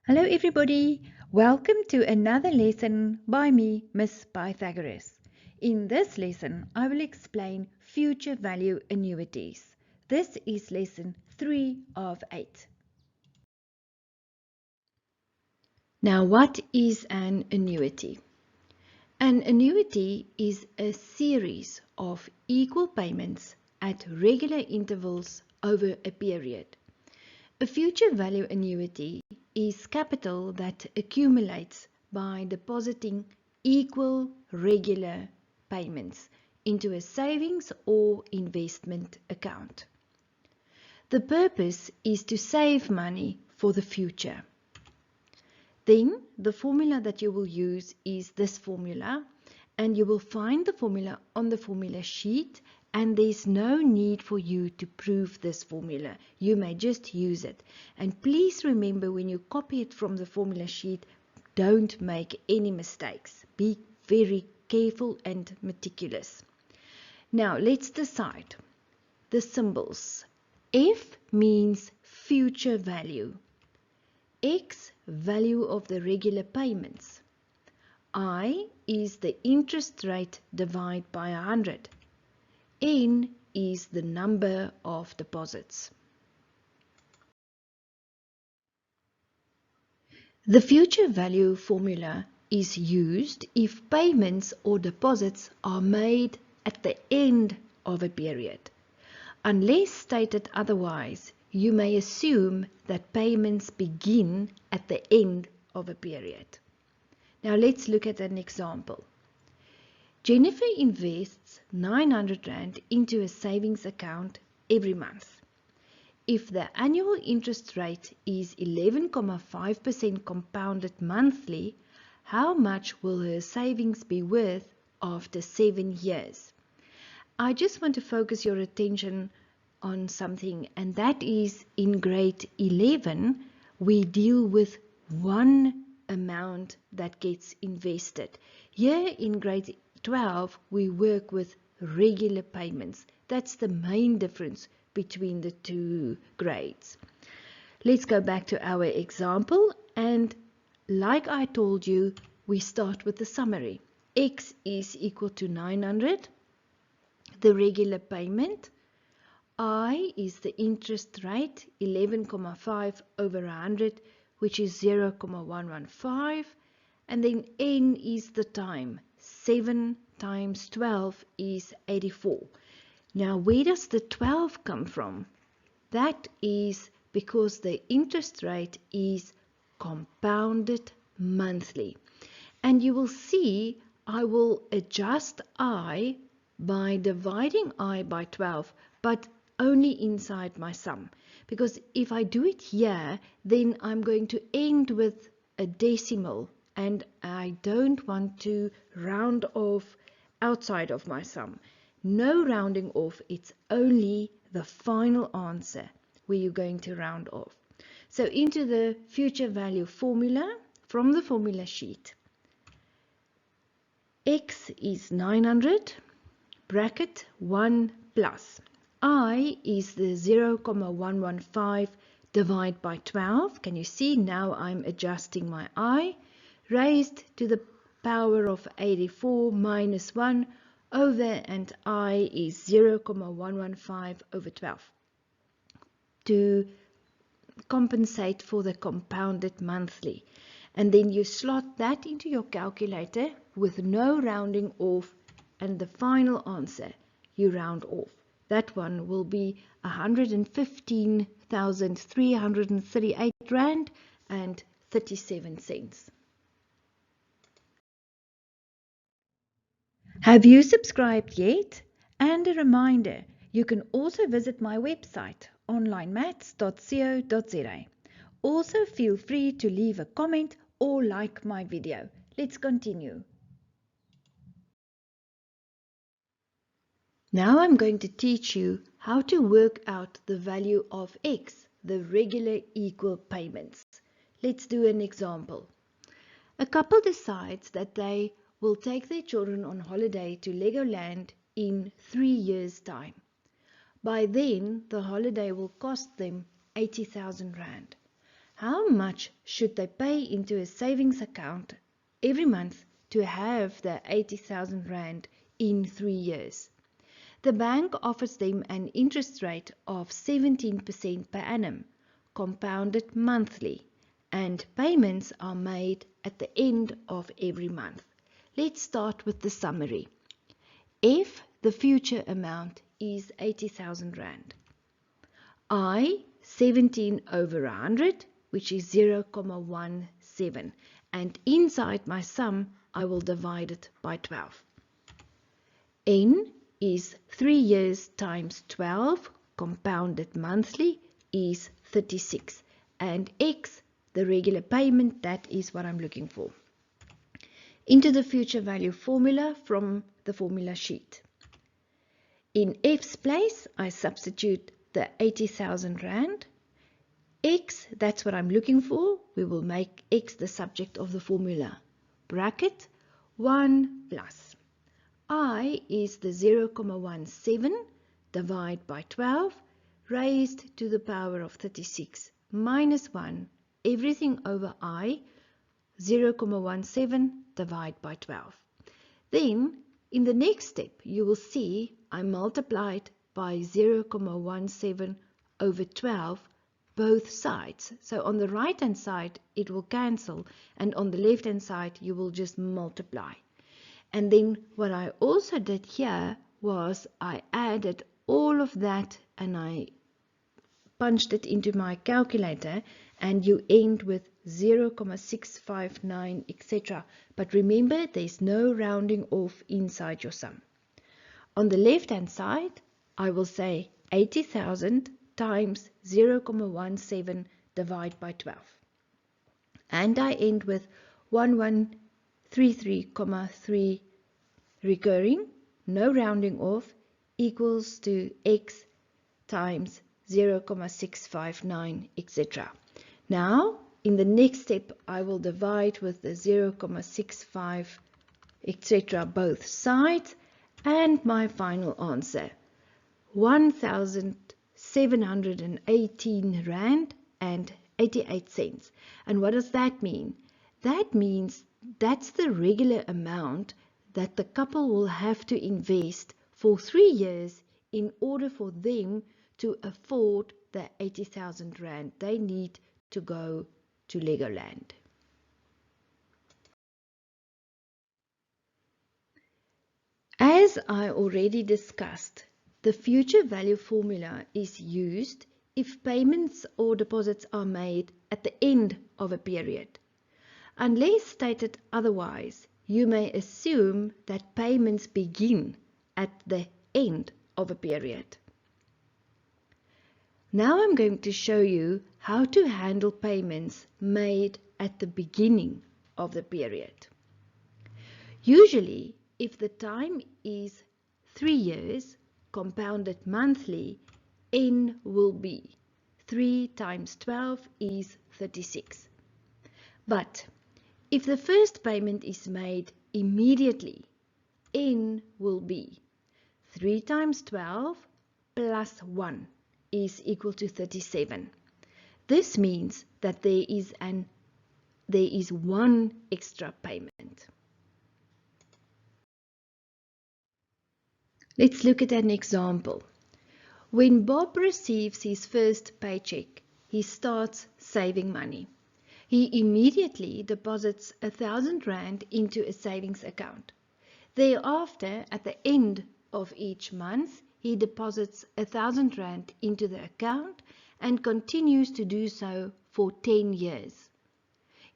Hello everybody, welcome to another lesson by me, Miss Pythagoras. In this lesson, I will explain future value annuities. This is lesson 3 of 8. Now, what is an annuity? An annuity is a series of equal payments at regular intervals over a period. A future value annuity is capital that accumulates by depositing equal regular payments into a savings or investment account. The purpose is to save money for the future. Then the formula that you will use is this formula, and you will find the formula on the formula sheet, and there's no need for you to prove this formula. You may just use it. And please remember, when you copy it from the formula sheet, don't make any mistakes. Be very careful and meticulous. Now let's decide. The symbols. F means future value. X, value of the regular payments. I is the interest rate divided by 100. N is the number of deposits. The future value formula is used if payments or deposits are made at the end of a period. Unless stated otherwise, you may assume that payments begin at the end of a period. Now let's look at an example. Jennifer invests 900 Rand into a savings account every month. If the annual interest rate is 11.5% compounded monthly, how much will her savings be worth after 7 years? I just want to focus your attention on something, and that is in grade 11 we deal with one amount that gets invested. Here in grade 12 we work with regular payments. That's the main difference between the two grades. Let's go back to our example, and like I told you, we start with the summary. X is equal to 900, the regular payment. I is the interest rate, 11.5 over 100, which is 0.115. And then N is the time. 7 times 12 is 84. Now, where does the 12 come from? That is because the interest rate is compounded monthly. And you will see I will adjust I by dividing I by 12, but only inside my sum. Because if I do it here, then I'm going to end with a decimal, and I don't want to round off outside of my sum. No rounding off, it's only the final answer where you're going to round off. So into the future value formula from the formula sheet. X is 900, bracket 1 plus. I is the 0.115 divided by 12. Can you see now I'm adjusting my I, raised to the power of 84 minus 1 over, and I is 0.115 over 12 to compensate for the compounded monthly. And then you slot that into your calculator with no rounding off, and the final answer you round off. That one will be 115,338 Rand and 37 cents. Have you subscribed yet? And a reminder, you can also visit my website onlinemaths.co.za. Also feel free to leave a comment or like my video. Let's continue. Now I'm going to teach you how to work out the value of X, the regular equal payments. Let's do an example. A couple decides that they will take their children on holiday to Legoland in 3 years' time. By then, the holiday will cost them 80,000 Rand. How much should they pay into a savings account every month to have the 80,000 Rand in 3 years? The bank offers them an interest rate of 17% per annum, compounded monthly, and payments are made at the end of every month. Let's start with the summary. If the future amount is 80,000 Rand, I 17 over 100, which is 0,17, and inside my sum I will divide it by 12. N is 3 years times 12 compounded monthly is 36, and X, the regular payment, that is what I'm looking for. Into the future value formula from the formula sheet. In F's place, I substitute the 80,000 Rand. X, that's what I'm looking for. We will make X the subject of the formula. Bracket 1 plus. I is the 0,17 divided by 12 raised to the power of 36 minus 1, everything over I, 0,17 divided by 12. Then in the next step you will see I multiplied by 0,17 over 12 both sides. So on the right hand side it will cancel, and on the left hand side you will just multiply. And then what I also did here was I added all of that and I punched it into my calculator, and you end with 0,659, etc. But remember, there's no rounding off inside your sum. On the left hand side, I will say 80,000 times 0,17 divided by 12. And I end with 1133,3 recurring, no rounding off, equals to X times 0,659, etc. Now, in the next step, I will divide with the 0,65, etc. both sides, and my final answer, 1,718 Rand and 88 cents. And what does that mean? That means that's the regular amount that the couple will have to invest for 3 years in order for them to afford the 80,000 Rand they need to go to Legoland. As I already discussed, the future value formula is used if payments or deposits are made at the end of a period. Unless stated otherwise, you may assume that payments begin at the end of a period. Now I'm going to show you how to handle payments made at the beginning of the period. Usually, if the time is 3 years, compounded monthly, N will be 3 times 12 is 36. But if the first payment is made immediately, N will be 3 times 12 plus 1 is equal to 37. This means that there is one extra payment. Let's look at an example. When Bob receives his first paycheck, he starts saving money. He immediately deposits 1,000 Rand into a savings account. Thereafter, at the end of each month, he deposits 1,000 Rand into the account and continues to do so for 10 years.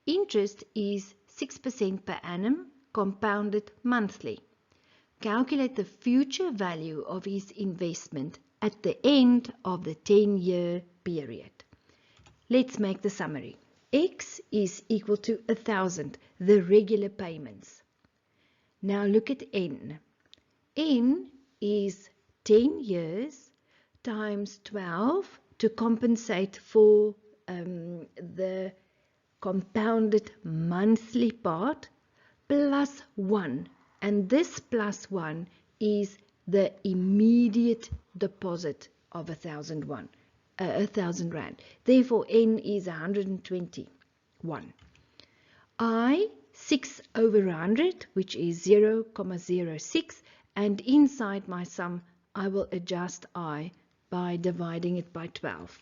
Interest is 6% per annum, compounded monthly. Calculate the future value of his investment at the end of the 10-year period. Let's make the summary. X is equal to 1,000, the regular payments. Now look at N. N is 10 years times 12 to compensate for the compounded monthly part, plus 1. And this plus 1 is the immediate deposit of 1,001. 1,000 rand. Therefore, N is 121. I, 6 over 100, which is 0,06, and inside my sum, I will adjust I by dividing it by 12.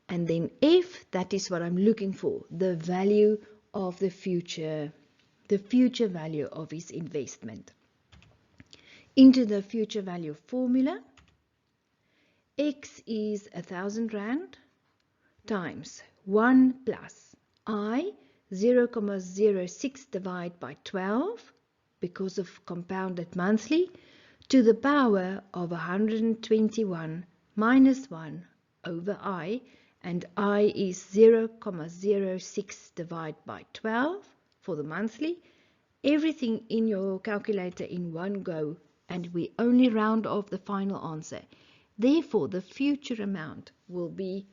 And then F, that is what I'm looking for, the value of the future value of his investment. Into the future value formula, X is 1,000 rand times 1 plus I, 0,06 divided by 12, because of compounded monthly, to the power of 121 minus 1 over I, and I is 0,06 divided by 12 for the monthly. Everything in your calculator in one go, and we only round off the final answer. Therefore, the future amount will be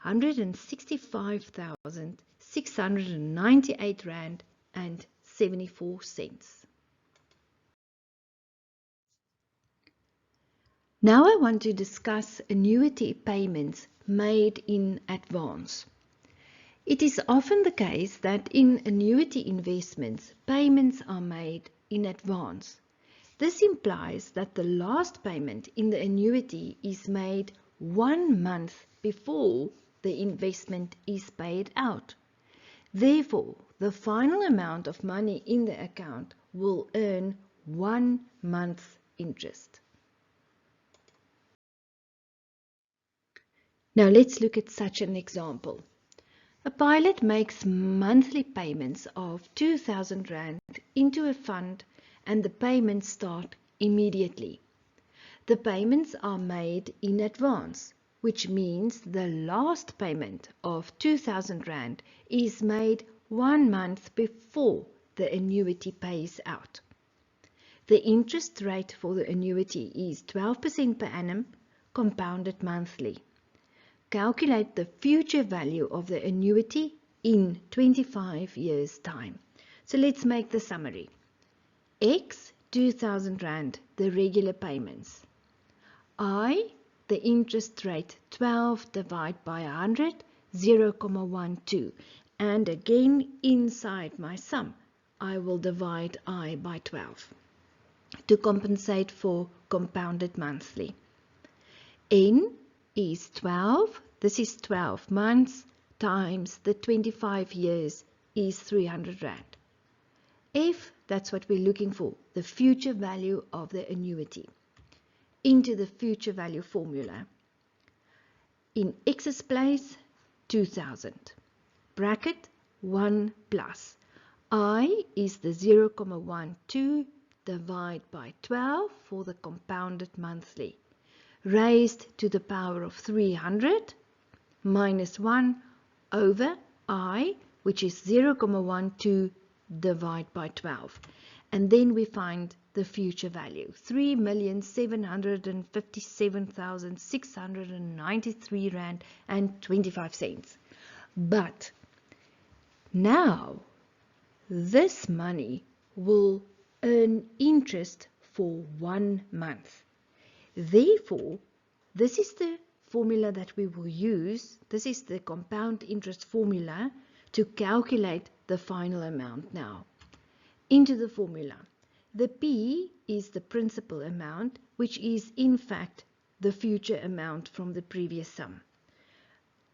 165,698 rand and 74 cents. Now I want to discuss annuity payments made in advance. It is often the case that in annuity investments, payments are made in advance. This implies that the last payment in the annuity is made 1 month before the investment is paid out. Therefore, the final amount of money in the account will earn 1 month's interest. Now let's look at such an example. A pilot makes monthly payments of 2,000 rand into a fund, and the payments start immediately. The payments are made in advance, which means the last payment of 2,000 rand is made 1 month before the annuity pays out. The interest rate for the annuity is 12% per annum, compounded monthly. Calculate the future value of the annuity in 25 years' time. So let's make the summary. X, 2,000 rand, the regular payments. I, the interest rate, 12 divided by 100, 0,12. And again, inside my sum, I will divide I by 12 to compensate for compounded monthly. N is 12, this is 12 months, times the 25 years is 300 rand. F, that's what we're looking for, the future value of the annuity. Into the future value formula. In X's place, 2,000. Bracket 1 plus. I is the 0,12 divided by 12 for the compounded monthly, raised to the power of 300 minus 1 over I, which is 0,12 divided by 12. And then we find the future value, 3,757,693 rand and 25 cents. But now this money will earn interest for 1 month. Therefore, this is the formula that we will use. This is the compound interest formula to calculate the final amount now. Into the formula. The P is the principal amount, which is in fact the future amount from the previous sum,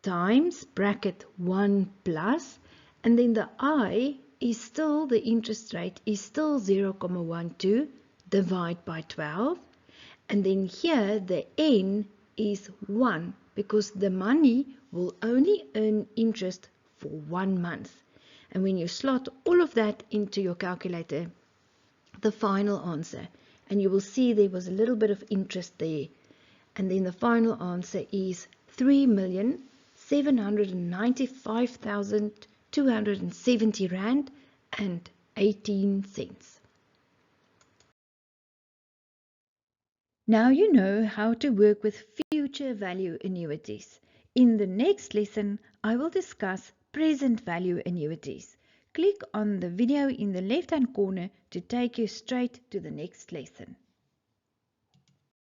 times bracket 1 plus, and then the I is still, the interest rate is still 0,12 divided by 12. And then here the N is 1, because the money will only earn interest for 1 month. And when you slot all of that into your calculator, the final answer, and you will see there was a little bit of interest there. And then the final answer is 3,795,270 rand and 18 cents. Now you know how to work with future value annuities. In the next lesson, I will discuss present value annuities. Click on the video in the left-hand corner to take you straight to the next lesson.